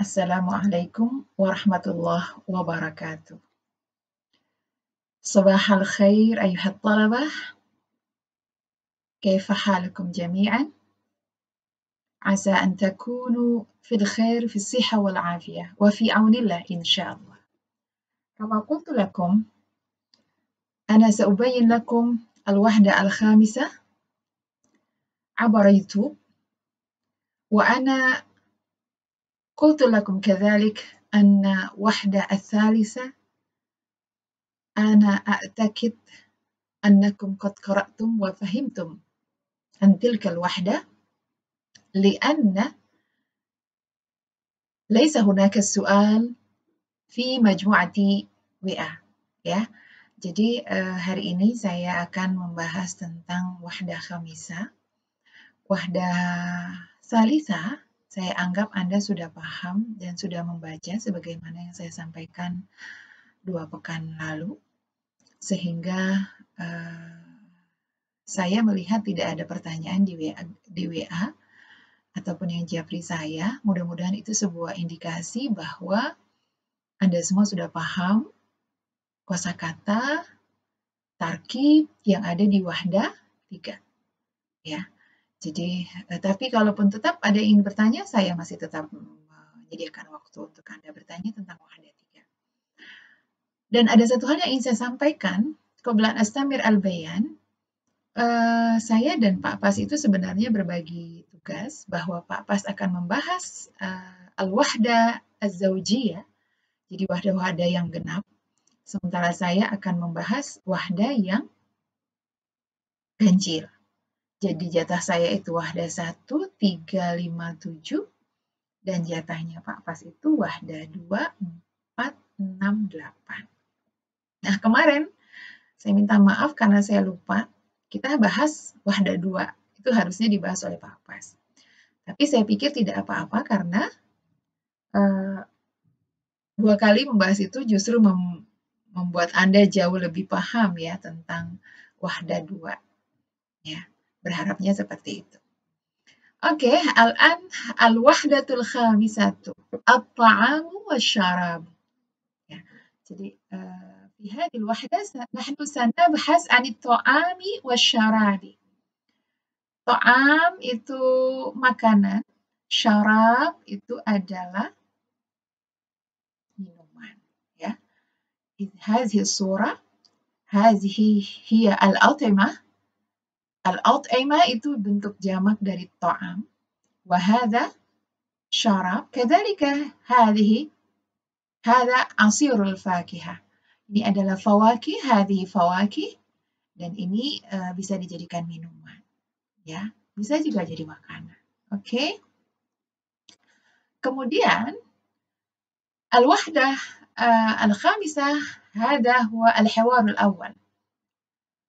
Assalamualaikum warahmatullahi wabarakatuh. صباح الخير أيها الطلبة، كيف حالكم جميعا؟ عسى أن تكونوا في الخير في الصحة والعافية وفي عون الله إن شاء الله. كما قلت لكم أنا سأبين لكم الوحدة الخامسة عبر يوتيوب، وأنا قلت لكم كذلك أن الوحدة الثالثة أنا أعتقد أنكم قد قرأتم وفهمتم عن تلك الوحدة، لأن ليس هناك سؤال في مجموعة WA ya. Jadi hari ini saya akan membahas tentang wahdah khamisah. Wahdah salisa saya anggap Anda sudah paham dan sudah membaca sebagaimana yang saya sampaikan 2 pekan lalu, sehingga saya melihat tidak ada pertanyaan di WA ataupun yang japri saya. Mudah-mudahan itu sebuah indikasi bahwa Anda semua sudah paham kosakata, tarkib yang ada di wahdah 3. Ya. Jadi, tapi kalaupun tetap ada yang ingin bertanya, saya masih tetap menyediakan waktu untuk Anda bertanya tentang wahdah 3. Dan ada satu hal yang ingin saya sampaikan, qabla astamir al-bayan, saya dan Pak Pas itu sebenarnya berbagi tugas bahwa Pak Pas akan membahas al-wahdah az-zawjiyah, jadi wahdah-wahdah yang genap, sementara saya akan membahas wahdah yang ganjil. Jadi jatah saya itu wahdah 1, 3, 5, 7, dan jatahnya Pak Pas itu wahdah 2, 4, 6, 8. Nah, kemarin saya minta maaf karena saya lupa, kita bahas wahdah 2, itu harusnya dibahas oleh Pak Pas. Tapi saya pikir tidak apa-apa karena 2 kali membahas itu justru membuat Anda jauh lebih paham ya tentang wahdah 2. Ya, berharapnya seperti itu. Oke, al-an al-wahdatul khamisatu at-ta'amu wasyarab. Ya, jadi في هذه الوحدة نحن سنبحث عن الطعام والشراب. Ta'am itu makanan, syarab itu adalah minuman, ya. هذه الصورة هذه هي الأطعمة. Al-at'imah itu bentuk jamak dari ta'am. Wa hadha syarab. Kadzalika hadha asirul fakihah. Ini adalah fawakih, hadhihi fawakih, dan ini bisa dijadikan minuman. Ya, bisa juga jadi makanan. Oke. Kemudian al-wahdah al-khamisah hadha huwa al-hiwar al-awwal.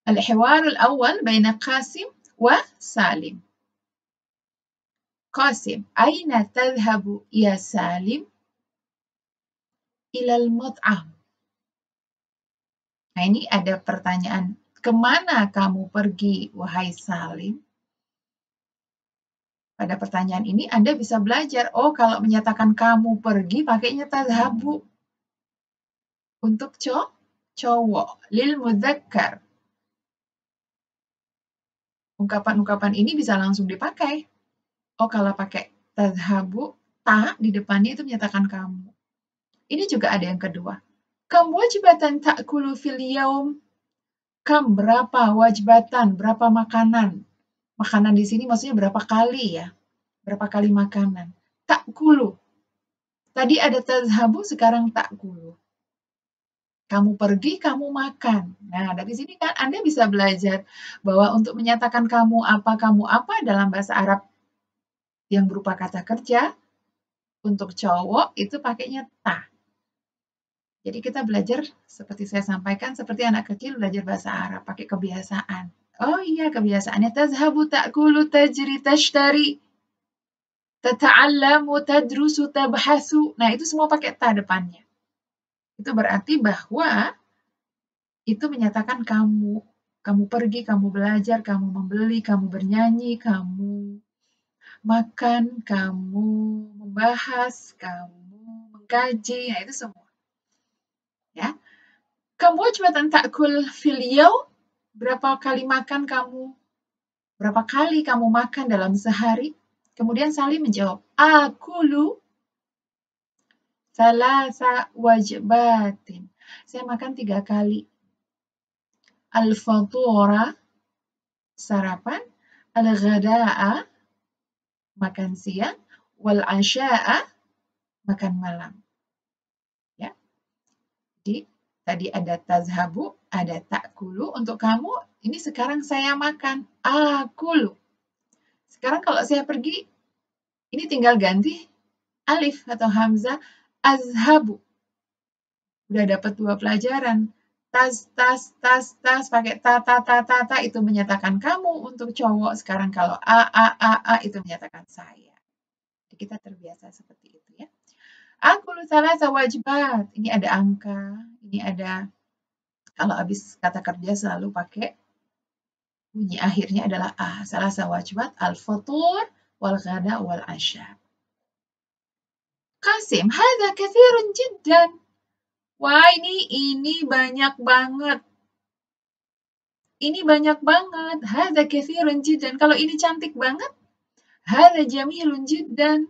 Al-hiwar al-awwal baina Qasim wa Salim. Qasim, aina tadhhabu ya Salim? Ilal mut'am. Nah, ini ada pertanyaan, kemana kamu pergi wahai Salim? Pada pertanyaan ini Anda bisa belajar, oh kalau menyatakan kamu pergi pakainya tadhhabu. Untuk cowok, lil mudzakkar. Ungkapan-ungkapan ini bisa langsung dipakai. Oh kalau pakai tadhhabu, ta di depannya itu menyatakan kamu. Ini juga ada yang kedua. Kam wajibatan ta'kulu fil yaum? Kam berapa wajibatan, berapa makanan? Makanan di sini maksudnya berapa kali ya? Berapa kali makanan? Ta'kulu. Tadi ada tadhhabu, sekarang ta'kulu. Kamu pergi, kamu makan. Nah, dari sini kan Anda bisa belajar bahwa untuk menyatakan kamu apa dalam bahasa Arab yang berupa kata kerja, untuk cowok itu pakainya ta. Jadi kita belajar seperti saya sampaikan, seperti anak kecil belajar bahasa Arab, pakai kebiasaan. Oh iya, kebiasaannya tazhabu, ta'kulu, tajri, tashtari, tata'allamu, tadrusu, tabhasu. Nah, itu semua pakai ta depannya. Itu berarti bahwa itu menyatakan kamu. Kamu pergi, kamu belajar, kamu membeli, kamu bernyanyi, kamu makan, kamu membahas, kamu mengkaji, nah itu semua. Ya. Kam wajbatan ta'kul fil yaum? Berapa kali makan kamu? Berapa kali kamu makan dalam sehari? Kemudian Salim menjawab, akulu thalatha wajbatin. Saya makan 3 kali. Al-fatura, sarapan, al-ghada'a, makan siang, wal-asya'a, makan malam. Ya. Jadi tadi ada tazhabu, ada ta'kulu. Untuk kamu, ini sekarang saya makan. Akulu. Sekarang kalau saya pergi, ini tinggal ganti alif atau hamzah. Azhabu. Udah dapat 2 pelajaran. Tas, pakai ta, itu menyatakan kamu untuk cowok. Sekarang kalau a, itu menyatakan saya. Jadi kita terbiasa seperti itu ya. Akulu thalatha wajibat. Ini ada angka, ini ada, kalau habis kata kerja selalu pakai bunyi akhirnya adalah a. Thalatha wajibat, al-futur, wal-ghada, wal-asya. Qasim, hadha kathirun jiddan. Wah, ini banyak banget. Ini banyak banget. Hadha kathirun jiddan. Kalau ini cantik banget, hadha jamilun jiddan.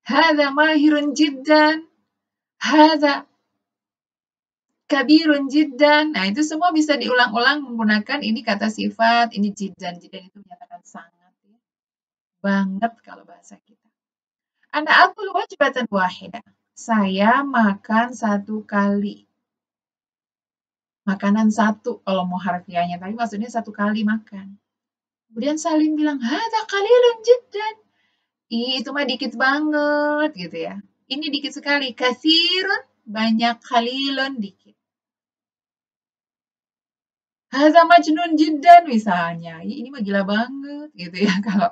Hadha mahirun jiddan. Hadha kabirun jiddan. Nah, itu semua bisa diulang-ulang menggunakan ini kata sifat, ini jiddan. Jiddan itu menyatakan sangat. Ya. Banget kalau bahasa kita. Ana akul wajbatan wahidah. Saya makan 1 kali. Makanan 1 kalau mau harfiahnya. Tapi maksudnya 1 kali makan. Kemudian Salim bilang, hadza qalilun jiddan. Itu mah dikit banget gitu ya. Ini dikit sekali. Katsirun, banyak, qalilun, dikit. Hadza majnun jiddan misalnya. Ini mah gila banget gitu ya. Kalau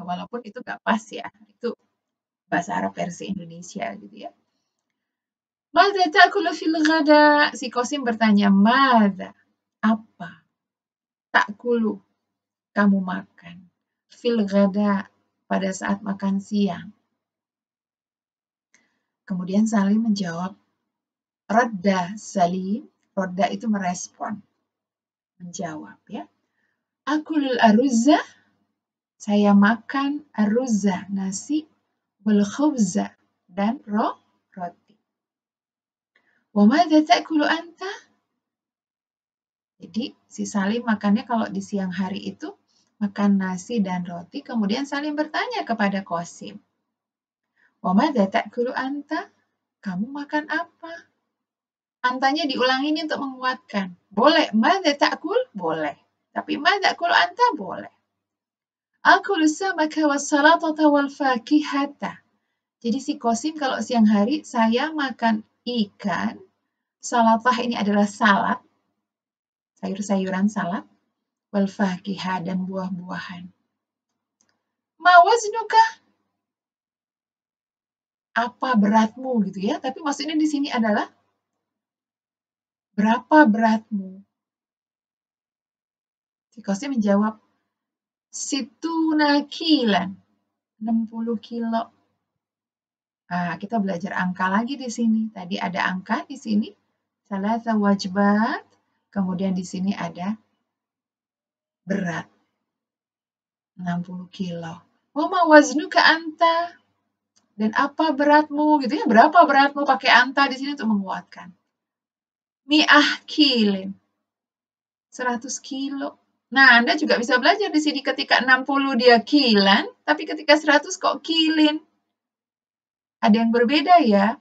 walaupun itu gak pas ya. Itu bahasa Arab versi Indonesia gitu ya. Madza ta'kulu fil ghada? Si Qasim bertanya, madza? Apa? Ta'kulu, kamu makan. Fil ghada, pada saat makan siang. Kemudian Salim menjawab, radda Salim, radda itu merespon, menjawab ya. Akulul aruzza, saya makan aruzza, nasi, wal khubza, dan roti. Wa madza ta'kulu anta? Jadi si Salim makannya kalau di siang hari itu makan nasi dan roti, kemudian Salim bertanya kepada Qasim. Wa madza ta'kulu anta? Kamu makan apa? Antanya diulangi ini untuk menguatkan. Boleh, madza ta'kul? Boleh. Tapi madza ta'kulu anta? Boleh. Akulu samaka was salatata wal fakihata. Jadi si Qasim kalau siang hari saya makan ikan, salatah ini adalah salad, sayur-sayuran salad, wal fakihah dan buah-buahan. Ma waznuka? Apa beratmu gitu ya? Tapi maksudnya di sini adalah berapa beratmu? Si Qasim menjawab, situna kilan, 60 kilo. Nah, kita belajar angka lagi di sini. Tadi ada angka di sini, thalatha wajbat, kemudian di sini ada berat, 60 kilo. Wa ma waznuka anta? Dan apa beratmu gitu ya? Berapa beratmu pakai anta di sini untuk menguatkan. Mi'ah kilin, 100 kilo. Nah, Anda juga bisa belajar di sini ketika 60 dia kilan, tapi ketika 100 kok kilin. Ada yang berbeda ya.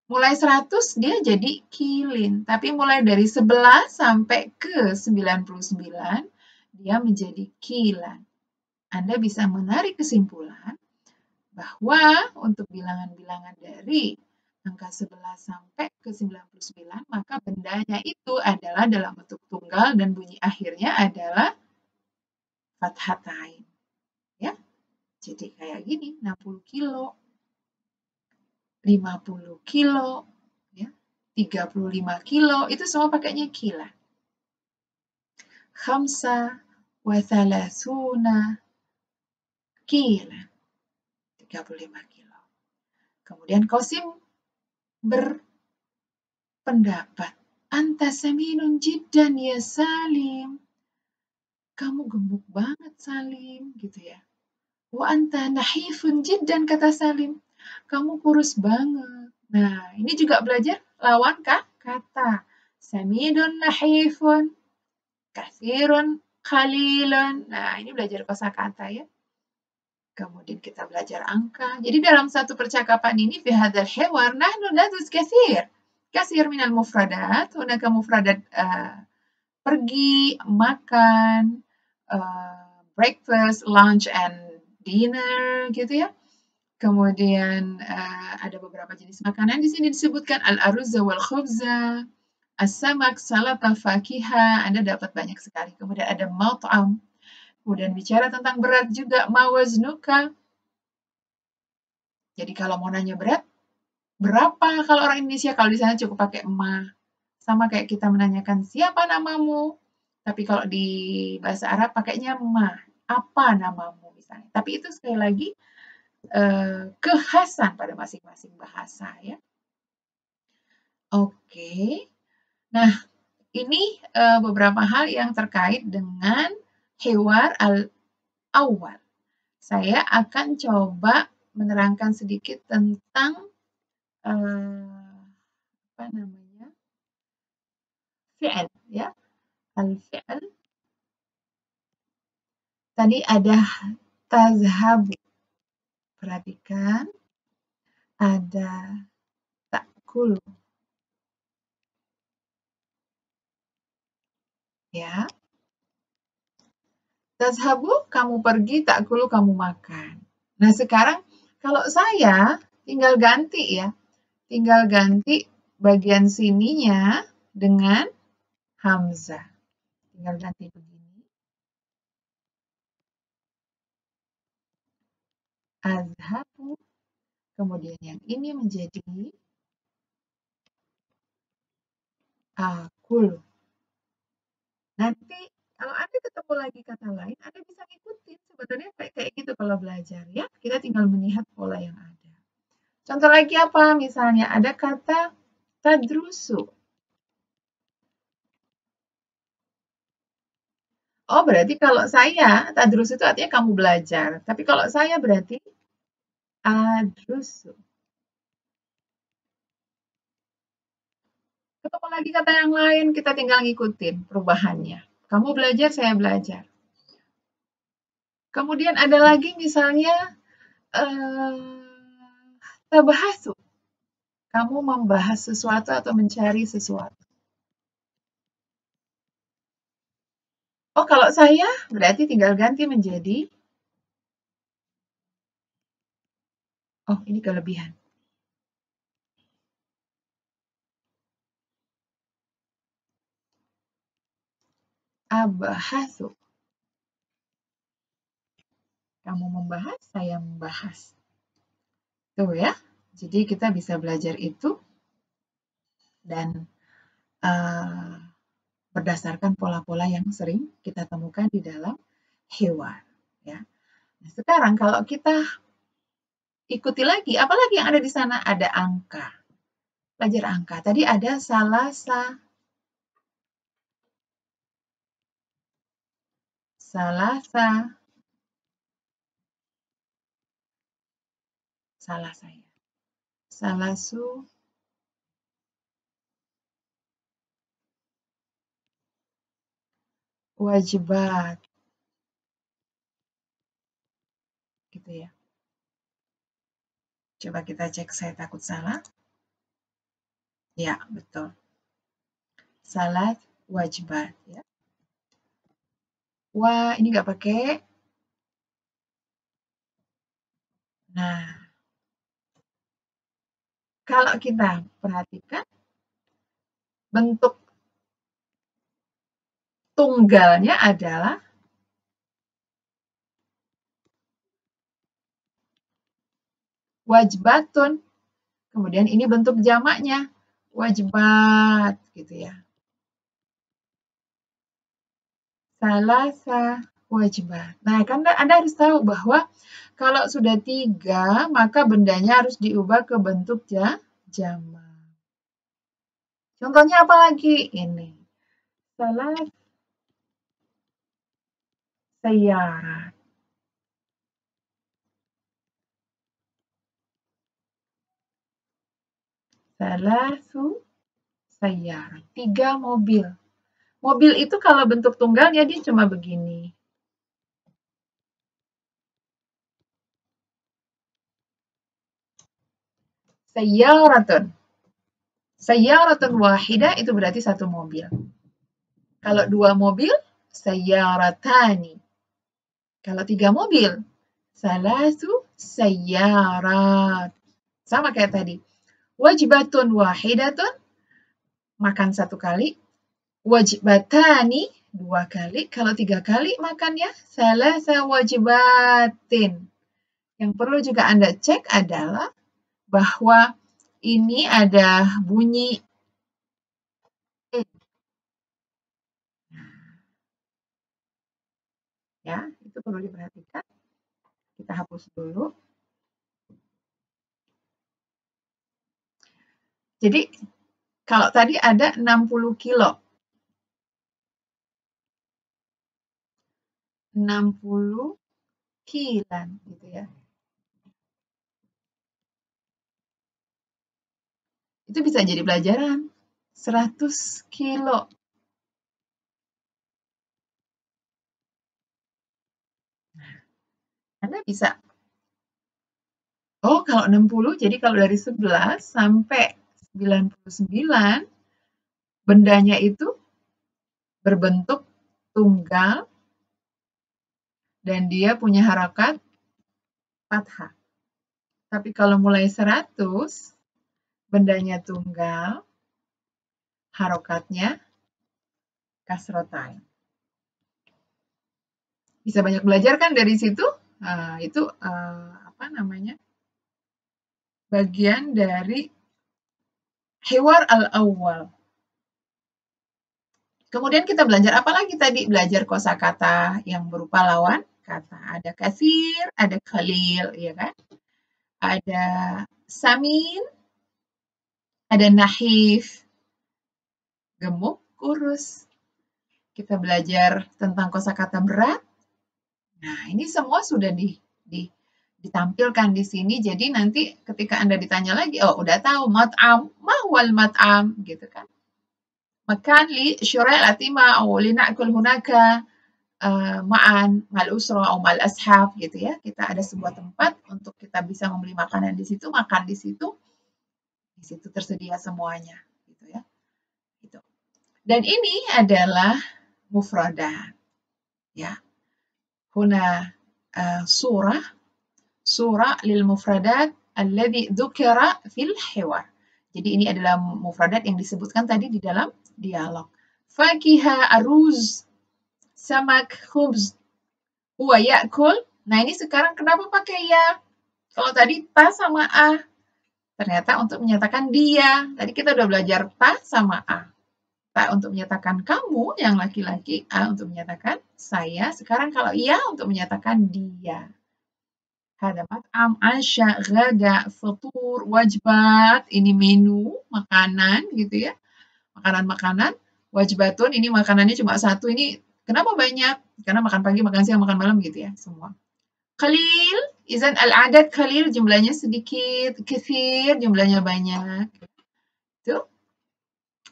Mulai 100 dia jadi kilin, tapi mulai dari 11 sampai ke 99 dia menjadi kilan. Anda bisa menarik kesimpulan bahwa untuk bilangan-bilangan dari angka 11 sampai ke 99, maka bendanya itu adalah dalam bentuk tunggal dan bunyi akhirnya adalah fathatain. Ya. Jadi kayak gini, 60 kilo, 50 kilo, ya, 35 kilo, itu semua pakainya kila. Khamsa wa thalathuna kila. 35 kilo. Kemudian Qasim berpendapat, anta saminun jiddan ya Salim. Kamu gemuk banget Salim, gitu ya. Wa anta nahifun jiddan, kata Salim. Kamu kurus banget. Nah, ini juga belajar lawan kata. Samidun nahifun, kathirun khalilun. Nah, ini belajar kosakata ya. Kemudian kita belajar angka. Jadi dalam satu percakapan ini, fi hadzal hiwar nahnu nadrus katsir. Katsir minal mufradat, hunaka mufradat pergi, makan, breakfast, lunch, and dinner, gitu ya. Kemudian ada beberapa jenis makanan di sini disebutkan al-aruzza wal khubza, as-samak, salata, fakiha. Anda dapat banyak sekali. Kemudian ada mat'am. Kemudian bicara tentang berat juga, mawaznuka. Jadi kalau mau nanya berat, berapa kalau orang Indonesia? Kalau di sana cukup pakai ma. Sama kayak kita menanyakan siapa namamu. Tapi kalau di bahasa Arab pakainya ma. Apa namamu misalnya. Tapi itu sekali lagi kekhasan pada masing-masing bahasa ya. Oke. Nah, ini beberapa hal yang terkait dengan hiwar al-awwal. Saya akan coba menerangkan sedikit tentang apa namanya? Fi'il ya. Al-fi'il. Tadi ada tazhabu. Perhatikan. Ada ta'kul. Ya. Tazhabu, kamu pergi, ta'kulu, kamu makan. Nah, sekarang kalau saya tinggal ganti ya. Tinggal ganti bagian sininya dengan hamzah. Tinggal ganti begini. Azhabu. Kemudian yang ini menjadi akul. Nanti kalau Anda ketemu lagi kata lain, Anda bisa ngikutin. Sebenarnya kayak gitu kalau belajar ya. Kita tinggal melihat pola yang ada. Contoh lagi apa? Misalnya ada kata tadrusu. Oh, berarti kalau saya, tadrusu itu artinya kamu belajar. Tapi kalau saya berarti adrusu. Ketemu lagi kata yang lain, kita tinggal ngikutin perubahannya. Kamu belajar, saya belajar. Kemudian ada lagi misalnya tabahasu. Kamu membahas sesuatu atau mencari sesuatu. Oh, kalau saya berarti tinggal ganti menjadi ini kelebihan. Abahasu. Kamu membahas, saya membahas. Tuh ya. Jadi kita bisa belajar itu dan berdasarkan pola-pola yang sering kita temukan di dalam hiwar. Ya. Nah, sekarang kalau kita ikuti lagi, apalagi yang ada di sana? Ada angka. Belajar angka. Tadi ada salasa. Salasa. Salah saya. Salasu. Wajibat. Gitu ya. Coba kita cek, saya takut salah. Ya, betul. Salat wajibat ya. Wah, ini nggak pakai. Nah, kalau kita perhatikan bentuk tunggalnya adalah wajibatun. Kemudian ini bentuk jamaknya, wajibat gitu ya. Salasa. wajibat. Nah, kan Anda harus tahu bahwa kalau sudah 3, maka bendanya harus diubah ke bentuk jamak. Contohnya apa lagi? Ini. Salat sayyarat. Salasu sayyarat. 3 mobil. Mobil itu kalau bentuk tunggalnya dia cuma begini. Sayyaratun. Sayyaratun wahidah itu berarti 1 mobil. Kalau 2 mobil, sayyaratani. Kalau 3 mobil, salasu sayyarat. Sama kayak tadi. Wajibatun wahidatun, makan 1 kali. Wajibatani, 2 kali. Kalau 3 kali makannya, salasa wajibatin. Yang perlu juga Anda cek adalah bahwa ini ada bunyi E. Ya, itu perlu diperhatikan. Kita hapus dulu. Jadi, kalau tadi ada 60 kilo. 60 kilan gitu ya. Itu bisa jadi pelajaran. 100 kilo. Anda bisa. Oh, kalau 60, jadi kalau dari 11 sampai 99, bendanya itu berbentuk tunggal dan dia punya harokat fathah. Tapi kalau mulai 100, bendanya tunggal, harokatnya kasrotain. Bisa banyak belajar kan dari situ? Itu apa namanya? Bagian dari hiwar al-awwal. Kemudian kita belajar apa lagi tadi? Belajar kosakata yang berupa lawan kata. Ada kasir, ada khalil, ya kan? Ada samin, ada nahif, gemuk, kurus. Kita belajar tentang kosakata berat. Nah, ini semua sudah ditampilkan di sini. Jadi nanti ketika Anda ditanya lagi, oh udah tahu mat'am, mahwal mat'am, gitu kan. Makan li syura'il atima atau li na'kul hunaka ma'an mal usra atau mal ashab gitu ya. Kita ada sebuah tempat untuk kita bisa membeli makanan di situ, makan di situ. Di situ tersedia semuanya gitu ya. Gitu. Dan ini adalah mufradat ya. Huna surah lil mufradat alladhi dzukira fil hiwar. Jadi ini adalah mufradat yang disebutkan tadi di dalam dialog. Fakiha, aruz, samak, khubz, huwa ya'kul. Nah, ini sekarang kenapa pakai ya? Kalau tadi ta sama a. Ternyata untuk menyatakan dia. Tadi kita udah belajar ta sama a. Ta untuk menyatakan kamu yang laki-laki, a untuk menyatakan saya. Sekarang kalau ia untuk menyatakan dia. Hada mat'am, asya, gada, futur, wajbat. Ini menu, makanan gitu ya. Makanan-makanan. Wajbatun, ini makanannya cuma 1. Ini kenapa banyak? Karena makan pagi, makan siang, makan malam gitu ya, semua. Qalil, izan al-adad qalil, jumlahnya sedikit. Kathir, jumlahnya banyak. Itu.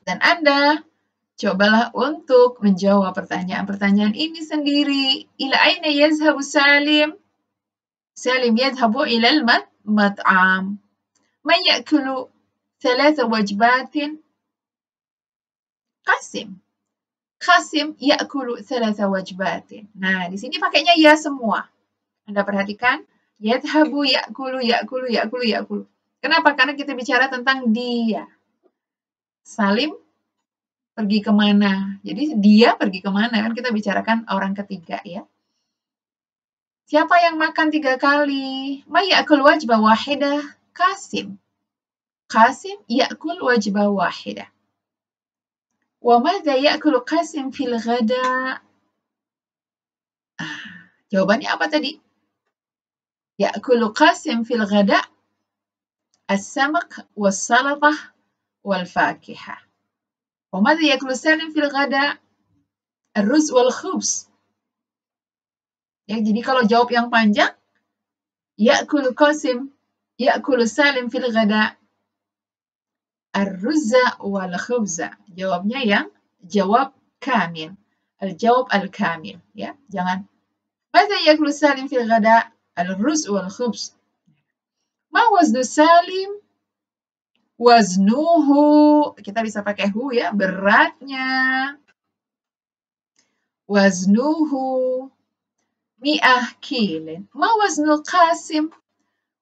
Dan Anda cobalah untuk menjawab pertanyaan-pertanyaan ini sendiri. Ila aina yazhabu Salim? Salim yadhabu ila al-mat'am. Man ya'kulu 3 wajbatin? Qasim. Qasim ya'kulu 3 wajbatin. Nah, di sini pakainya ya semua. Anda perhatikan, yadhabu ya'kulu ya'kulu ya'kulu ya'kulu. Kenapa? Karena kita bicara tentang dia. Salim pergi kemana? Jadi dia pergi kemana? Kan kita bicarakan orang ketiga ya. Siapa yang makan 3 kali? Ma ya'kul wajbah wahidah? Qasim. Qasim ya'kul wajbah wahidah. Wa madza ya'kulu Qasim fil ghada? Jawabannya apa tadi? Ya'kulu Qasim fil ghada as-samak was-salatah wal-fakihah. Wa madza ya'kulu Salim fil ghada? Ar-ruz wal khubz. Ya, jadi kalau jawab yang panjang, ya'kulu Qasim, ya'kulu Salim fil ghada ar-ruzza wal khubza. Jawabnya yang jawab kamil. Al-jawab al-kamil, ya. Jangan madza ya'kulu Salim fil ghada? Al-ruz wal khubz. Ma waznu Salim? Waznuhu, kita bisa pakai hu ya, beratnya. Waznuhu mi'ah kilin. Ma waznu Qasim?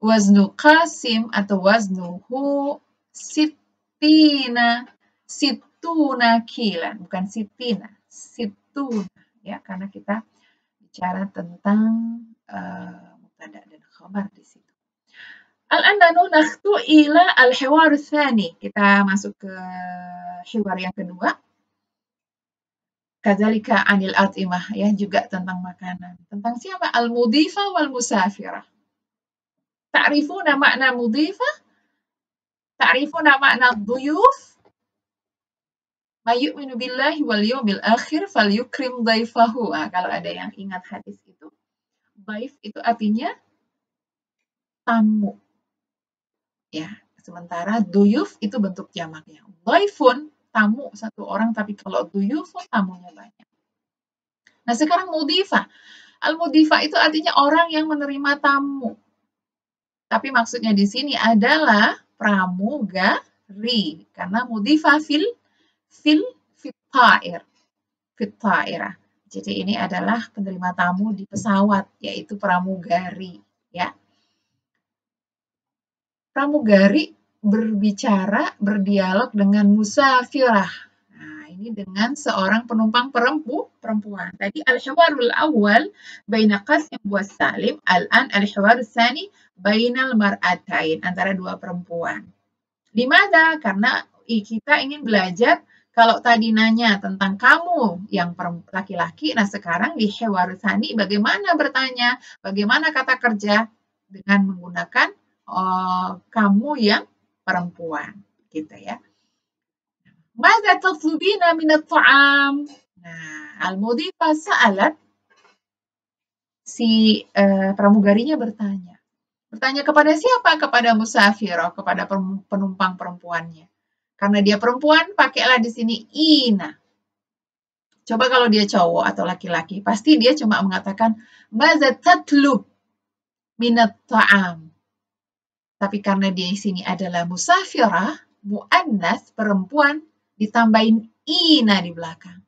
Waznu Qasim atau waznuhu sittina. Situna kilan, bukan sitina, situna. Ya, karena kita bicara tentang mubtada dan khabar di situ. Al-an nakhtu ila al-hiwar tsani. Kita masuk ke hiwar yang kedua. Kadzalika anil at'imah, ya, juga tentang makanan. Tentang siapa? Al-mudhifa wal musafirah. Ta'rifuna makna mudhifa? Ta'rifuna makna dhuyuf? Ma yu'minu billahi wal yawmil akhir falyukrim dhaifahu. Kalau ada yang ingat hadis itu, dhaif itu artinya tamu. Ya, sementara duyuf itu bentuk jamaknya. Dhaifun, tamu satu orang, tapi kalau duyufun tamunya banyak. Nah, sekarang mudhifa. Al-mudhifa itu artinya orang yang menerima tamu. Tapi maksudnya di sini adalah pramugari. Karena mudhifa fil ta'irah. Jadi ini adalah penerima tamu di pesawat, yaitu pramugari. Ya. Pramugari berbicara, berdialog dengan musafirah. Nah, ini dengan seorang penumpang perempuan. Tadi al-hiwarul awal baina Qasim wa Salim, al-an al-hiwarul tsani bainal mar'atain, antara dua perempuan. Dimana? Karena kita ingin belajar, kalau tadi nanya tentang kamu yang laki-laki, nah sekarang di hiwarul tsani bagaimana bertanya, bagaimana kata kerja dengan menggunakan kamu yang perempuan, gitu ya. Madza tatlubina min at-ta'am? Nah, al-mudhifa sa'alat, si pramugarinya bertanya. Bertanya kepada siapa? Kepada musafirah, kepada penumpang perempuannya. Karena dia perempuan, pakailah di sini ina. Coba kalau dia cowok atau laki-laki, pasti dia cuma mengatakan madza tatlub min at-ta'am. Tapi karena dia di sini adalah musafirah, muannas, perempuan, ditambahin ina di belakang.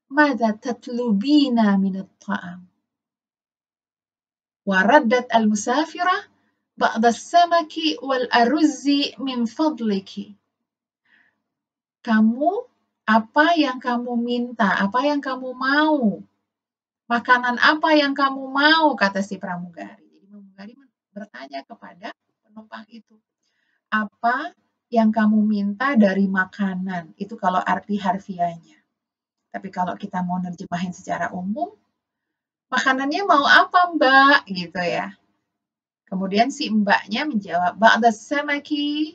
Madza tatlubina min at-ta'am? Waraddat al-musafirah ba'da as-samaki wal aruzzi min fadliki. Kamu, apa yang kamu minta? Apa yang kamu mau? Makanan apa yang kamu mau? Kata si pramugari. Jadi pramugari bertanya kepada penumpang itu, apa yang kamu minta dari makanan? Itu kalau arti harfiahnya. Tapi kalau kita mau nerjemahin secara umum, makanannya mau apa, Mbak? Gitu ya. Kemudian si mbaknya menjawab, ba'da samaki,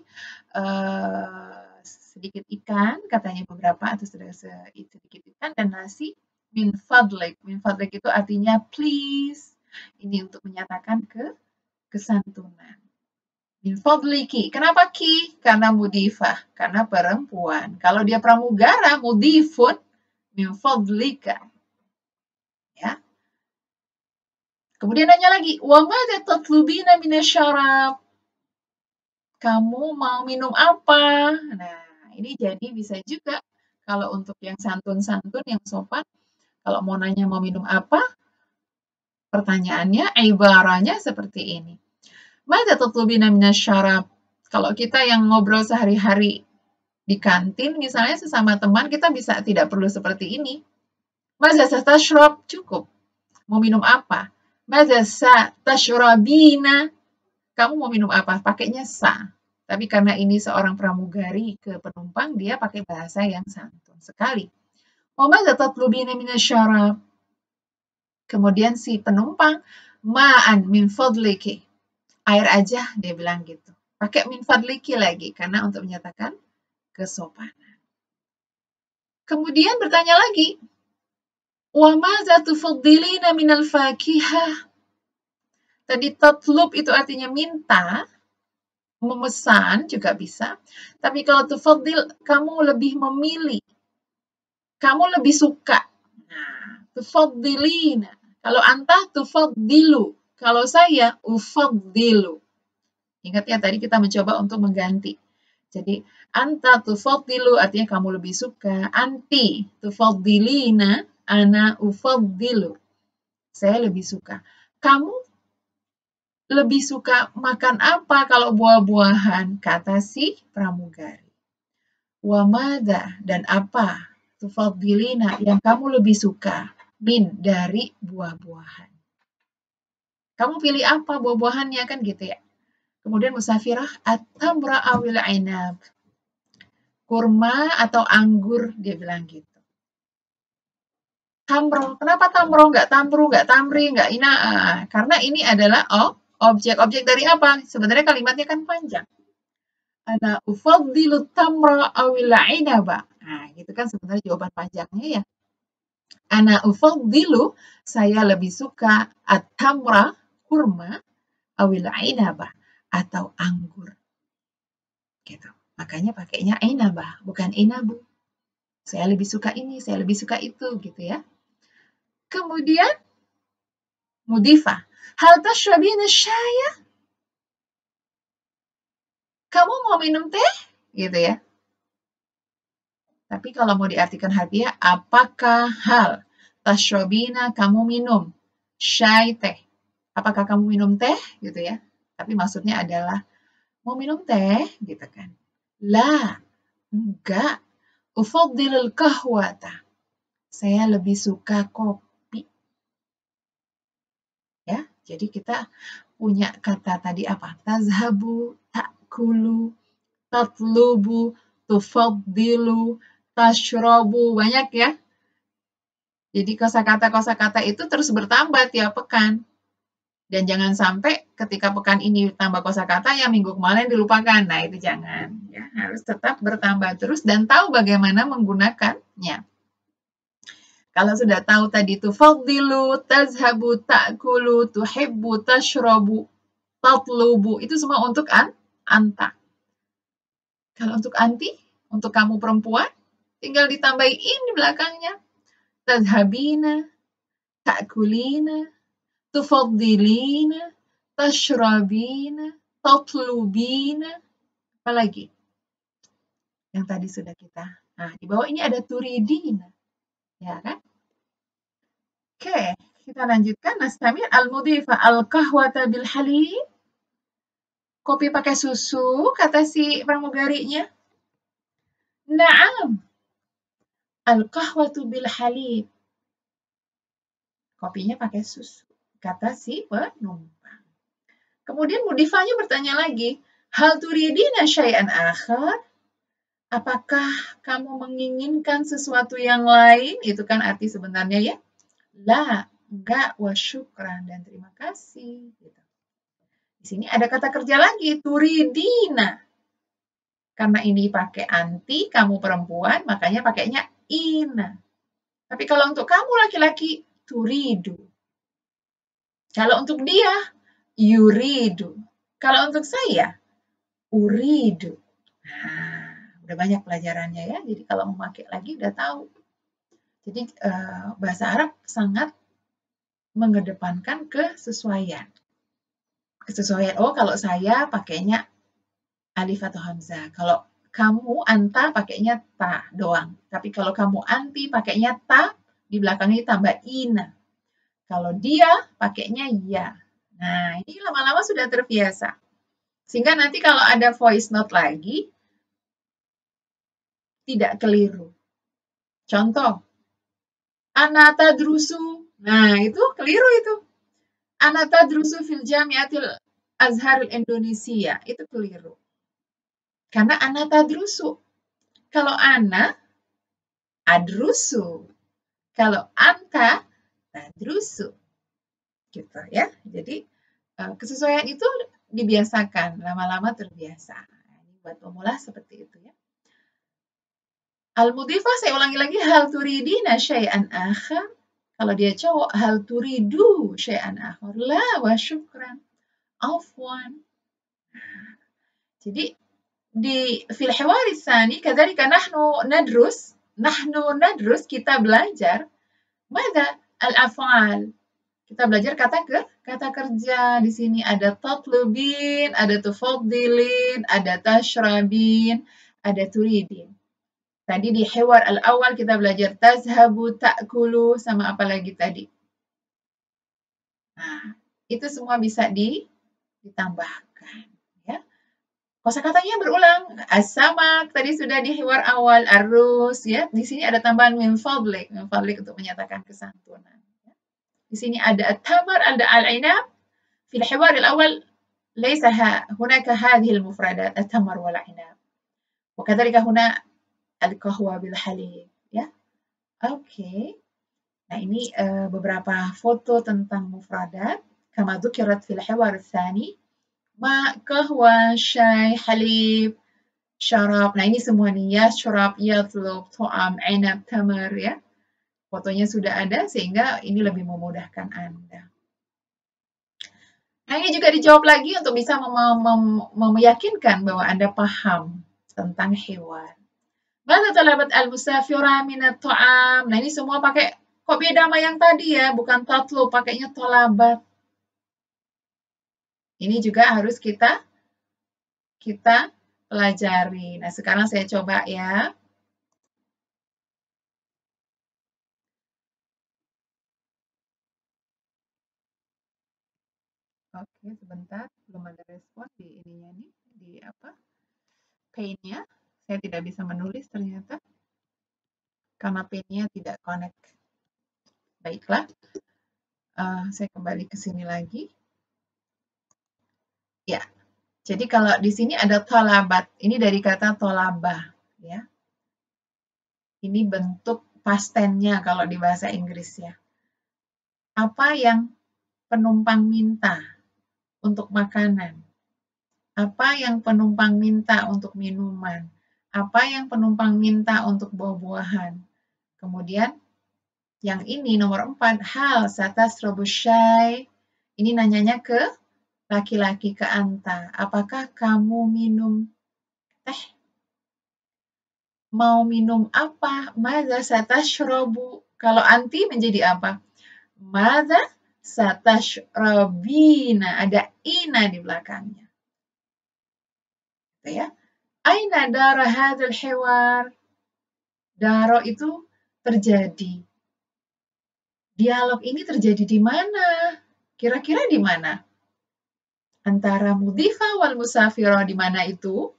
sedikit ikan, katanya beberapa, atau sedikit ikan, dan nasi, min fadlik. Min fadlik itu artinya please. Ini untuk menyatakan kesantunan. Min fadliki. Kenapa ki? Karena mudifah. Karena perempuan. Kalau dia pramugara, mudifun, min fadlika. Ya. Kemudian nanya lagi, wa madza tatlubina minasyarab? Kamu mau minum apa? Nah, ini jadi bisa juga kalau untuk yang santun-santun, yang sopan, kalau mau nanya mau minum apa, pertanyaannya, ibaranya seperti ini. Madza tatlubina minasyarab? Kalau kita yang ngobrol sehari-hari di kantin, misalnya sesama teman, kita bisa tidak perlu seperti ini. Madza tashrab? Cukup. Mau minum apa? Madza tashrabina? Kamu mau minum apa? Pakainya sa. Tapi karena ini seorang pramugari ke penumpang, dia pakai bahasa yang santun sekali. Wa madza tatlubina minasyarab? Kemudian si penumpang, ma'an min fadliki. Air aja, dia bilang gitu. Pakai min fadliki lagi, karena untuk menyatakan kesopanan. Kemudian bertanya lagi, wa maza tufaddilina minal fakihah. Tadi tatlub itu artinya minta, memesan juga bisa. Tapi kalau tufaddil, kamu lebih memilih. Kamu lebih suka. Nah, tufaddilina. Kalau anta tufaddilu. Kalau saya ufaddilu. Ingat ya, tadi kita mencoba untuk mengganti. Jadi, anta tufaddilu artinya kamu lebih suka. Anti tufaddilina, ana ufaddilu. Saya lebih suka. Kamu lebih suka makan apa kalau buah-buahan? Kata si pramugari. Wa mada, dan apa? Tufaddilina, yang kamu lebih suka. Min, dari buah-buahan. Kamu pilih apa buah-buahannya, kan gitu ya. Kemudian musafirah, at-tamra awil ainab. Kurma atau anggur, dia bilang gitu. Tamro, kenapa tamro? Nggak tamru, nggak tamri, nggak ina? Karena ini adalah objek dari apa? Sebenarnya kalimatnya kan panjang. Ana ufaddilu tamra awil ainaba. Nah, gitu kan sebenarnya jawaban panjangnya ya. Ana ufaddilu, saya lebih suka at-tamra, kurma, awil ainaba, atau anggur. Gitu. Makanya pakainya ainabah, bukan inabu. Saya lebih suka ini, saya lebih suka itu, gitu ya. Kemudian, mudifah. Hal tashrabina syaya? Kamu mau minum teh? Gitu ya. Tapi kalau mau diartikan harfiah, apakah hal tashrabina kamu minum syai teh? Apakah kamu minum teh? Gitu ya. Tapi maksudnya adalah mau minum teh, gitu kan. La, enggak. Ufaddilul kahwata. Saya lebih suka kopi. Ya, jadi kita punya kata tadi apa? Tazhabu, ta'kulu, tatlubu, tufaddilu, tashrabu. Banyak ya. Jadi kosakata-kosakata itu terus bertambah tiap pekan. Dan jangan sampai ketika pekan ini tambah kosakata yang minggu kemarin dilupakan. Nah, itu jangan. Ya, harus tetap bertambah terus dan tahu bagaimana menggunakannya. Kalau sudah tahu tadi tufaddilu, tazhabu, ta'kulu, tuhibbu, tashrabu, tatlubu, itu semua untuk anta. Kalau untuk anti, untuk kamu perempuan, tinggal ditambahin di belakangnya. Tazhabina, ta'kulina, tufaddilina, tashrabina, tatlubina, apalagi yang tadi sudah kita. Nah, di bawah ini ada turidina. Ya kan? Oke, kita lanjutkan. Nastamir al-mudhifa al-kahwata bil halib. Kopi pakai susu, kata si pramugarinya. Naam. Al-kahwatu bil halib. Kopinya pakai susu, kata si penumpang. Kemudian mudhifanya bertanya lagi, hal turidina syai'an akhar? Apakah kamu menginginkan sesuatu yang lain? Itu kan arti sebenarnya ya. La, enggak, wa syukran, dan terima kasih. Gitu. Di sini ada kata kerja lagi, turidina. Karena ini pakai anti, kamu perempuan, makanya pakainya ina. Tapi kalau untuk kamu laki-laki, turidu. Kalau untuk dia, yuridu. Kalau untuk saya, uridu. Nah, udah banyak pelajarannya ya. Jadi kalau mau pakai lagi udah tahu. Jadi bahasa Arab sangat mengedepankan kesesuaian. Kesesuaian. Oh, kalau saya pakainya alif atau hamzah. Kalau kamu anta pakainya ta doang. Tapi kalau kamu anti pakainya ta, di belakangnya tambah ina. Kalau dia pakainya ya. Nah, ini lama-lama sudah terbiasa. Sehingga nanti kalau ada voice note lagi, tidak keliru. Contoh, ana tadrusu. Nah, itu keliru itu. Ana tadrusu fil Jamiatil Azhar Indonesia. Itu keliru. Karena ana tadrusu. Kalau ana, adrusu. Kalau anta, tadrusu. Gitu ya. Jadi kesesuaian itu dibiasakan, lama-lama terbiasa. Ini buat pemula seperti itu ya. Al-mudhifah saya ulangi lagi, hal turidina syai'an akhar. Kalau dia cowok, hal turidu syai'an akhar. La wa syukran. Afwan. Jadi di fil hiwari tsani kadzalika nahnu nadrus kita belajar mada al-af'al. Kita belajar kata kerja. Di sini ada tatlubin, ada tufaddilin, ada tashrabin, ada turidin. Tadi di hiwar al-awal kita belajar tazhabu, ta'kulu, sama apa lagi tadi. Nah, itu semua bisa ditambahkan. Ya. Kosakatanya berulang. As-samak tadi sudah di hiwar awal, arus ya. Di sini ada tambahan min fadlik untuk menyatakan kesantunan. Di sini ada at-tamar, ada al-inab. في الحوار الأول ليس هناك هذه المفردات التمر والعناب وكذلك هنا القهوة بالحليب ya. Oke. Nah, ini beberapa foto tentang mufradat kama dzukirat fil hiwar tsani ma, qahwa, syai, halib, syarab. Nah, ini semua nih ya, syarab, yatlub, ta'am, inab, tamar ya. Fotonya sudah ada sehingga ini lebih memudahkan Anda. Nah, ini juga dijawab lagi untuk bisa meyakinkan bahwa Anda paham tentang hewan. Mada talabat al-musafira minat ta'am. Nah, ini semua pakai, kok beda sama yang tadi ya, bukan tatlu, pakainya tolabat. Ini juga harus kita pelajari. Nah, sekarang saya coba ya. Oke, sebentar, belum ada respon di ininya nih, di apa? Paint-nya. Saya tidak bisa menulis ternyata karena paint-nya tidak connect. Baiklah, saya kembali ke sini lagi. Ya, jadi kalau di sini ada tolabat, ini dari kata tolabah, ya. Ini bentuk past tense-nya kalau di bahasa Inggris ya. Apa yang penumpang minta untuk makanan? Apa yang penumpang minta untuk minuman? Apa yang penumpang minta untuk buah-buahan? Kemudian yang ini nomor 4, hal satasrobu syai. Ini nanyanya ke laki-laki, ke anta. Apakah kamu minum teh? Mau minum apa? Madza satashrobu? Kalau anti menjadi apa? Madza satashrobina? Ada ina di belakangnya. Ya. Aina dara hadzal hiwar? Daro itu terjadi. Dialog ini terjadi di mana? Kira-kira di mana? Antara mudhifa wal musafiro, di mana itu?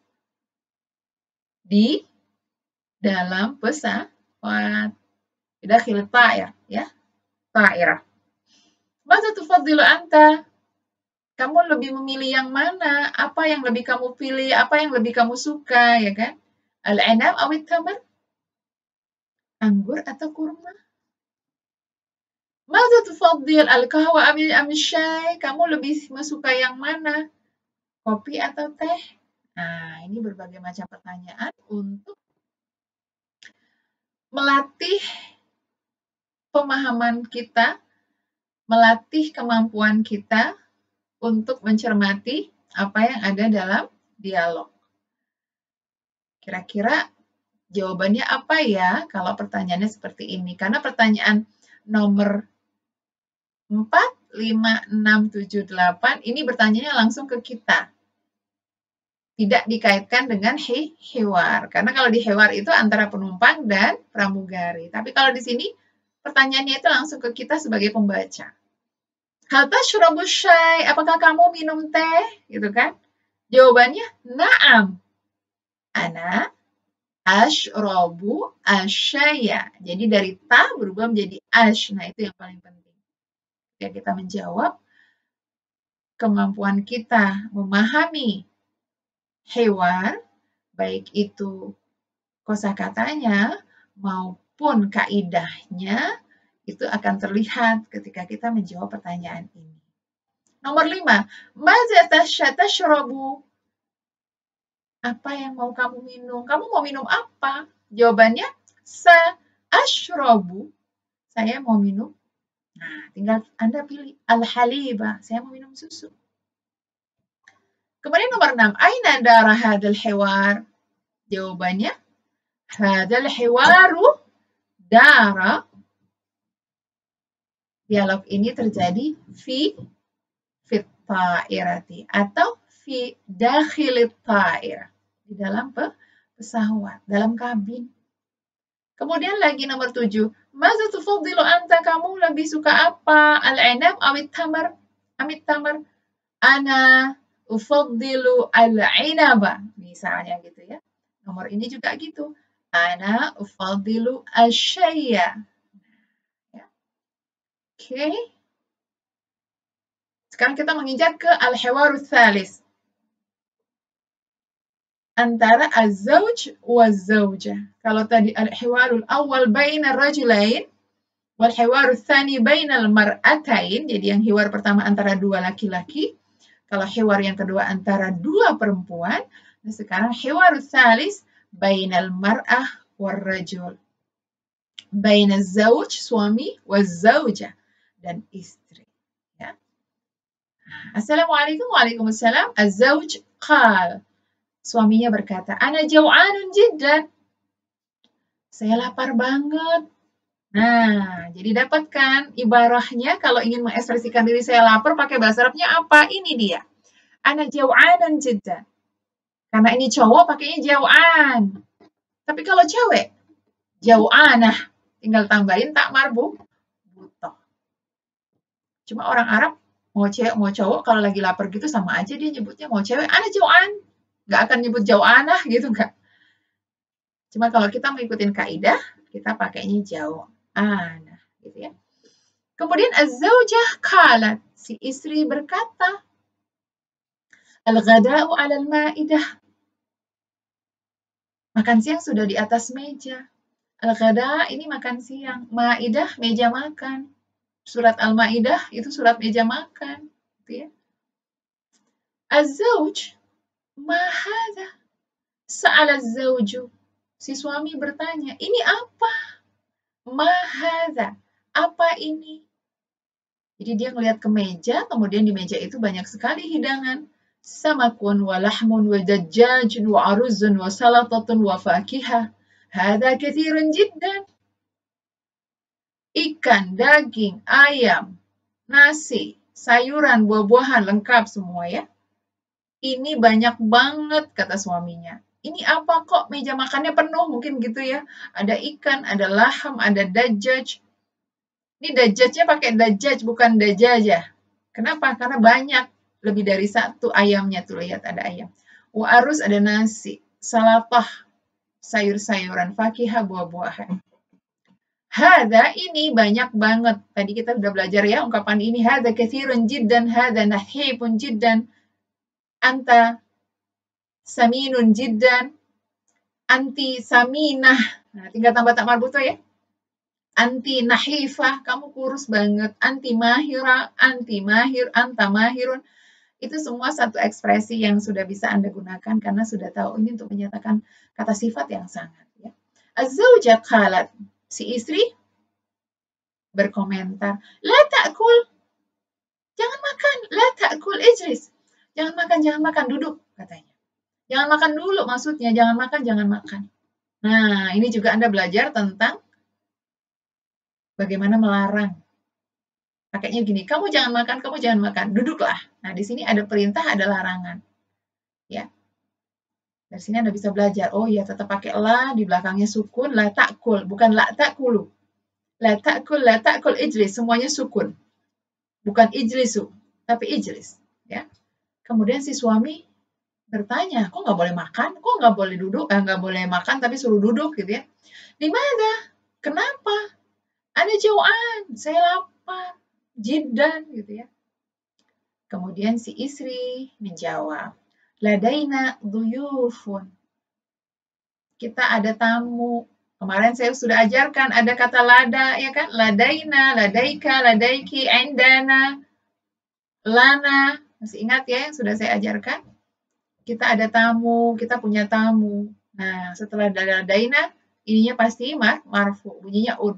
Di dalam pesawat. Dakhil ta'ir, ya. Ta'irah. Masa tufaddilu anta? Kamu lebih memilih yang mana? Apa yang lebih kamu pilih? Apa yang lebih kamu suka, ya kan? Al-inab awit tamar? Anggur atau kurma? Masa tufaddil al-kahwa am syai? Kamu lebih suka yang mana? Kopi atau teh? Nah, ini berbagai macam pertanyaan untuk melatih pemahaman kita, melatih kemampuan kita untuk mencermati apa yang ada dalam dialog. Kira-kira jawabannya apa ya kalau pertanyaannya seperti ini? Karena pertanyaan nomor 4, 5, 6, 7, 8 ini bertanyanya langsung ke kita. Tidak dikaitkan dengan hiwar. Karena kalau di hiwar itu antara penumpang dan pramugari. Tapi kalau di sini pertanyaannya itu langsung ke kita sebagai pembaca. Hal tashrabu syai? Apakah kamu minum teh? Gitu kan? Jawabannya na'am. Ana ashrabu asyaya. Jadi dari ta berubah menjadi ash. Nah, itu yang paling penting. Ya, kita menjawab kemampuan kita memahami hiwar, baik itu kosakatanya maupun kaidahnya, Itu akan terlihat ketika kita menjawab pertanyaan ini. Nomor 5, Maza tashrabu? Apa yang mau kamu minum? Kamu mau minum apa? Jawabannya, ashrabu. Saya mau minum. Nah, tinggal Anda pilih al-haliba. Saya mau minum susu. Kemudian nomor 6, aina dara hadal hiwar? Jawabannya, hadal hiwaru dara. Dialog ini terjadi fi ta'irati atau fi dakhilit ta'irah. Di dalam pesawat, dalam kabin. Kemudian lagi nomor 7. Maza tufaddilu anta? Kamu lebih suka apa? Al-'inab awit tamar? Amit tamar? Ana ufaddilu al-'inaba. Misalnya gitu ya. Nomor ini juga gitu. Ana ufaddilu al-syayya. Ya. Oke. Sekarang kita menginjak ke al-hiwaru tsalis. Antara az-zawj wa az-zawjah. Kalau tadi al-hiwarul awal baina rajulain wal hiwarul tsani baina al-mar'atain, jadi yang hiwar pertama antara dua laki-laki, kalau hiwar yang kedua antara dua perempuan, nah sekarang hiwarul tsalis baina al-mar'ah wal rajul. Baina az-zawj suami wa az-zawjah dan istri, ya. Assalamualaikum, waalaikumsalam. Az-zawj qal. Suaminya berkata, ana jau'anun jiddan. Saya lapar banget. Nah, jadi dapatkan ibarahnya kalau ingin mengekspresikan diri saya lapar pakai bahasa Arabnya apa? Ini dia. Ana jau'anun jiddan. Karena ini cowok pakainya jau'an. Tapi kalau cewek, jau'anah. Tinggal tambahin tak marbu butoh. Cuma orang Arab mau cewek mau cowok kalau lagi lapar gitu sama aja dia nyebutnya, mau cewek ana jau'an. Nggak akan nyebut jau'anah gitu, nggak. Cuma kalau kita mengikuti kaidah, kita pakainya jau'anah gitu ya. Kemudian az-zawjah qalat, si istri berkata, al-ghada'u 'alal ma'idah. Makan siang sudah di atas meja. Al-ghada ini makan siang, ma'idah meja makan. Surat Al-Maidah itu surat meja makan, gitu ya. Az-zawj ma hadha? Sa'ala az-zawju. Si suami bertanya, ini apa? Ma hadha? Apa ini? Jadi dia ngelihat ke meja, kemudian di meja itu banyak sekali hidangan. Samakun wa lahmun wa dajjajun wa aruzun wa salatatun wa fakihah. Hadha kathirun jiddan. Ikan, daging, ayam, nasi, sayuran, buah-buahan, lengkap semua ya. Ini banyak banget, kata suaminya. Ini apa kok meja makannya penuh, mungkin gitu ya. Ada ikan, ada laham, ada dajjaj. Ini dajjajnya pakai dajjaj, bukan dajajah. Kenapa? Karena banyak, lebih dari satu ayamnya. Tuh lihat ada ayam. Wa arus ada nasi, salatah, sayur-sayuran, fakihah, buah-buahan. Hadza ini banyak banget. Tadi kita sudah belajar ya ungkapan ini. Hadza katsirun jiddan, hadza nahibun jiddan. Anta saminun jiddan. Anti saminah. Nah, tinggal tambah tak marbuto ya. Anti nahifah, kamu kurus banget. Anti mahira, anti mahir, anta mahirun. Itu semua satu ekspresi yang sudah bisa Anda gunakan karena sudah tahu ini untuk menyatakan kata sifat yang sangat. Ya. Az-zawjah qalat, si istri berkomentar, la ta'kul, jangan makan, la ta'kul ijlis, jangan makan, duduk, katanya. Jangan makan dulu maksudnya, jangan makan. Nah, ini juga Anda belajar tentang bagaimana melarang. Pakainya gini, kamu jangan makan, duduklah. Nah, di sini ada perintah, ada larangan. Ya. Dari sini Anda bisa belajar, oh ya tetap pakai la, di belakangnya sukun, la ta'kul, bukan la ta'kulu. La ta'kul ijlis, semuanya sukun. Bukan ijlisu, tapi ijlis. Ya. Kemudian si suami bertanya, kok nggak boleh makan? Kok nggak boleh duduk? Nggak boleh makan tapi suruh duduk gitu ya. Di mana? Kenapa? Ada jauhan, saya lapar. Jiddan gitu ya. Kemudian si istri menjawab, ladaina duyufun. Kita ada tamu. Kemarin saya sudah ajarkan ada kata lada, ya kan? Ladaina, ladaika, ladaiki, indana, lana. Masih ingat ya yang sudah saya ajarkan? Kita ada tamu, kita punya tamu. Nah, setelah ladaina, ininya pasti marfu, bunyinya un.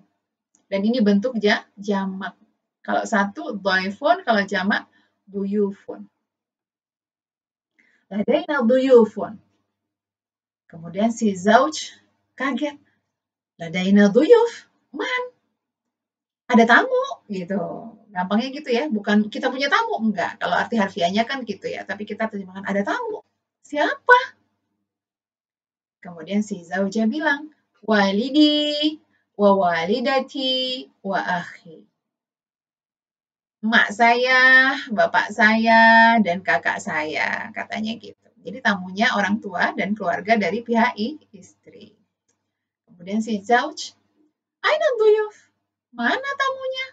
Dan ini bentuk jamak. Kalau satu, dhaifun, kalau jamak, duyufun. Ladaina duyufun. Kemudian si zauj kaget. Ladaina duyuf, man, ada tamu gitu. Gampangnya gitu ya, bukan kita punya tamu, enggak. Kalau arti harfiahnya kan gitu ya, tapi kita terjemahkan ada tamu. Siapa? Kemudian si zauja bilang, walidi, wa walidati, wa akhi. Emak saya, bapak saya, dan kakak saya, katanya gitu. Jadi tamunya orang tua dan keluarga dari pihak istri. Kemudian si zauj, aina duyuf? Mana tamunya?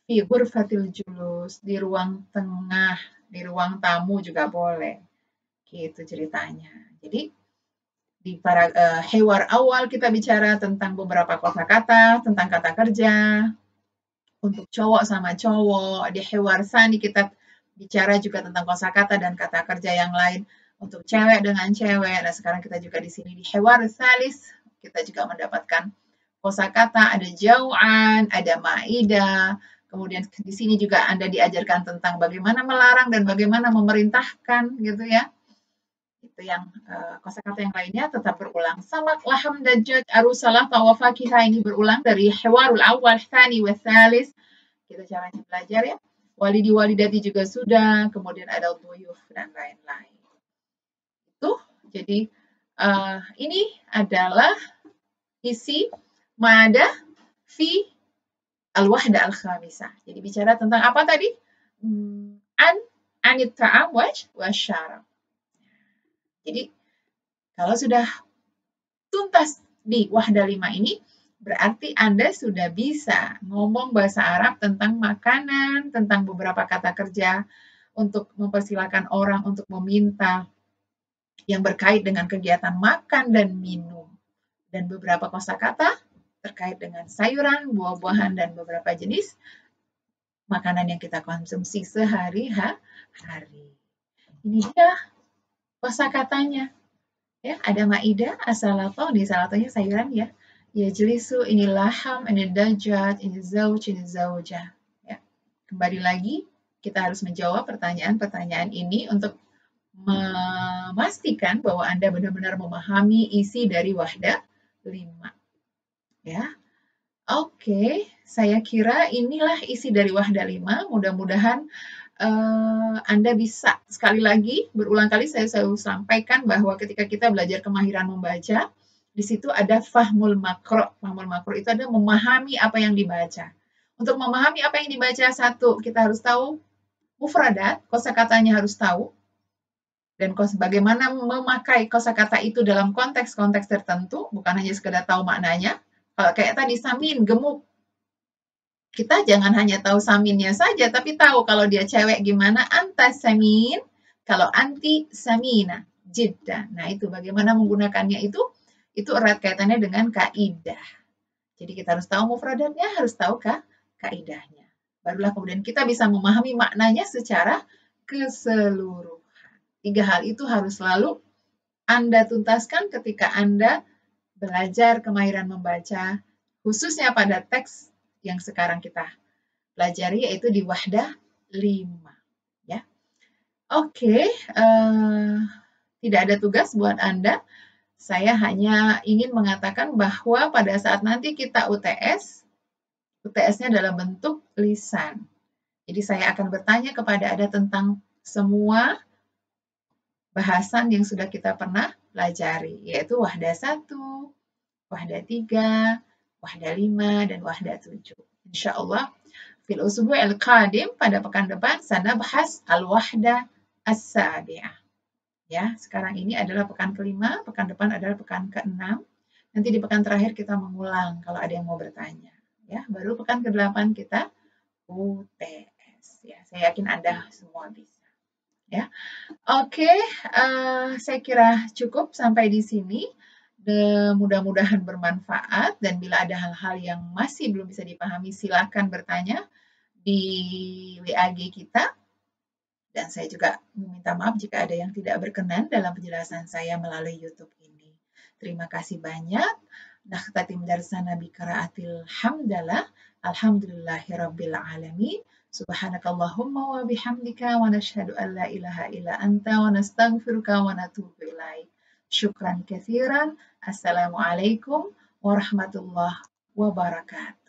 Fi ghurfatil julus, di ruang tengah, di ruang tamu juga boleh. Gitu ceritanya. Jadi di hewar awal kita bicara tentang beberapa kosakata, tentang kata kerja untuk cowok sama cowok. Di hewar sani kita bicara juga tentang kosakata dan kata kerja yang lain untuk cewek dengan cewek. Nah, sekarang kita juga di sini di hewar salis kita juga mendapatkan kosakata, ada jauhan, ada maidah. Kemudian di sini juga Anda diajarkan tentang bagaimana melarang dan bagaimana memerintahkan gitu ya. Itu yang kosakata yang lainnya tetap berulang. Samak, laham, dajjaj, arusalah, tawafakiha ini berulang dari hewarul awal, thani, wa thalis. Kita caranya belajar ya. Walidi walidati juga sudah, kemudian ada duyuf dan lain-lain. Itu jadi ini adalah isi mada fi al-wahda al-khamisah. Jadi bicara tentang apa tadi? Anit ta'am wasyarab. Jadi kalau sudah tuntas di wahda 5 ini, berarti Anda sudah bisa ngomong bahasa Arab tentang makanan, tentang beberapa kata kerja untuk mempersilahkan orang untuk meminta yang berkait dengan kegiatan makan dan minum. Dan beberapa kosakata terkait dengan sayuran, buah-buahan, dan beberapa jenis makanan yang kita konsumsi sehari-hari. Ini dia kosakatanya. Ya, ada maidah, asalato, di salatonya sayuran ya. Ya jelisu, ini laham, ini dajjaj, ini zauj, ini zaujah. Ya. Kembali lagi, kita harus menjawab pertanyaan-pertanyaan ini untuk memastikan bahwa Anda benar-benar memahami isi dari wahda 5. Ya. Oke, saya kira inilah isi dari wahda 5. Mudah-mudahan Anda bisa sekali lagi berulang kali saya selalu sampaikan bahwa ketika kita belajar kemahiran membaca, di situ ada fahmul makro. Fahmul makro itu ada memahami apa yang dibaca. Untuk memahami apa yang dibaca, satu, kita harus tahu mufradat, kosakatanya harus tahu, dan bagaimana memakai kosakata itu dalam konteks-konteks tertentu, bukan hanya sekedar tahu maknanya. Kalau kayak tadi samin, gemuk, kita jangan hanya tahu saminnya saja, tapi tahu kalau dia cewek gimana, anta samin, kalau anti samina, jiddah. Nah itu bagaimana menggunakannya itu erat kaitannya dengan kaidah. Jadi kita harus tahu mufradatnya, harus tahu kaidahnya. Barulah kemudian kita bisa memahami maknanya secara keseluruhan. 3 hal itu harus selalu Anda tuntaskan ketika Anda belajar kemahiran membaca, khususnya pada teks yang sekarang kita pelajari, yaitu di wahdah 5. Ya. Oke, tidak ada tugas buat Anda. Saya hanya ingin mengatakan bahwa pada saat nanti kita UTS-nya dalam bentuk lisan. Jadi saya akan bertanya kepada Anda tentang semua bahasan yang sudah kita pernah pelajari, yaitu wahdah 1, wahdah 3, wahdah 5, dan wahdah 7. Insya Allah, fil usbu' al-qadim, pada pekan depan, sanabhas al-wahdah as-sabi'ah. Ya, sekarang ini adalah pekan kelima, pekan depan adalah pekan ke-6. Nanti di pekan terakhir kita mengulang kalau ada yang mau bertanya. Ya, baru pekan ke-8 kita UTS. Ya, saya yakin Anda semua bisa. Ya, oke, saya kira cukup sampai di sini. Mudah-mudahan bermanfaat, dan bila ada hal-hal yang masih belum bisa dipahami, silakan bertanya di WA-G kita. Dan saya juga meminta maaf jika ada yang tidak berkenan dalam penjelasan saya melalui YouTube ini. Terima kasih banyak. Nakhtatim darsana bi qiraatil hamdalah. Alhamdulillahirabbil alamin. Subhanakallahumma wa bihamdika wa nashhadu an la ilaha illa anta wa nastaghfiruka wa natubu ilaik. Syukran katsiran. Assalamualaikum warahmatullahi wabarakatuh.